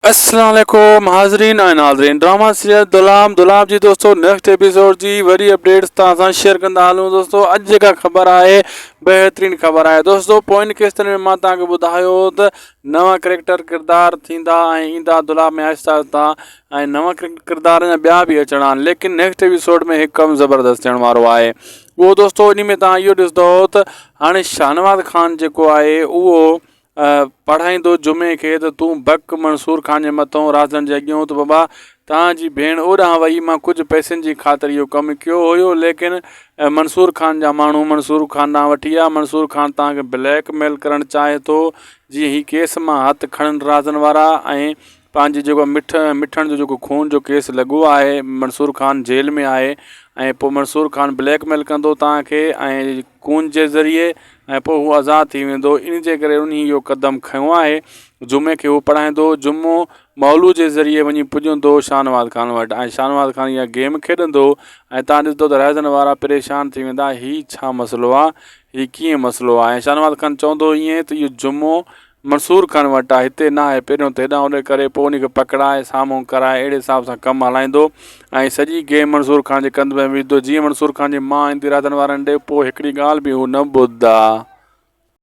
अस्सलाम वालेकुम हाज़रीन ऐं नाज़रीन ड्रामा सीरियल दुलाम जी दोस्तों नेक्स्ट एपिसोड जी वरी अपडेट्स तव्हां सां शेयर कंदा हलूं दोस्तों। अॼु जेका ख़बर आहे बहितरीन ख़बर आहे दोस्तों। पोइन केसनि में मां तव्हांखे ॿुधायो त नवां करेक्टर किरदार थींदा ऐं ईंदा दुलाम में आहिस्ता आहिस्ता ऐं नवां किरदार अञा ॿिया बि अचणा आहिनि, लेकिन नेक्स्ट एपिसोड में हिकु कमु ज़बरदस्त थियण वारो आहे। उहो दोस्तों इन में तव्हां इहो ॾिसंदो त हाणे शाहनवाज़ ख़ान जेको आहे उहो पढ़ाईंदो जुमे खे त तूं बक मंसूर ख़ान जे मथां राज़नि जे अॻियां त बाबा तव्हांजी भेण ओॾां वई, मां कुझु पैसनि जी ख़ातिर इहो कमु कयो हुयो, लेकिन मंसूर ख़ान जा माण्हू मंसूर ख़ान ॾांहुं वठी विया। मंसूर ख़ान तव्हांखे ब्लैकमेल करणु चाहे थो, जीअं ही केस मां हथु खणनि राज़नि वारा ऐं पंहिंजी जेको मिठण जो जेको खून जो केस लॻो आहे, मंसूर ख़ान जेल में आहे ऐं पोइ मंसूर ख़ान ब्लैकमेल कंदो तव्हांखे ऐं खून जे ज़रिए ऐं पोइ हू आज़ादु थी वेंदो। इन जे करे उन इहो क़दमु खयों आहे। जुमे खे हू पढ़ाईंदो, जुमो मौलू जे ज़रिए वञी पुॼंदो शाहनवाज़ ख़ान वटि ऐं शाहनवाज़ ख़ान इहा गेम खेॾंदो ऐं तव्हां ॾिसंदो त राज़नि वारा परेशान थी वेंदा, हीउ छा मसइलो आहे, हीउ कीअं मसइलो आहे। ऐं शाहनवाज़ ख़ान चवंदो ईअं त इहो जुमो मंसूर ख़ान वटि आहे, हिते न आहे, पहिरियों त हेॾां होॾे करे पोइ उनखे पकड़ाए साम्हूं कराए अहिड़े हिसाब सां कमु हलाईंदो ऐं सॼी गेम मंसूर ख़ान जे कंध में विझंदो। जीअं मंसूर ख़ान जी माउ ईंदी राज़नि वारनि ॾे, पोइ हिकिड़ी ॻाल्हि बि हू न ॿुधंदा।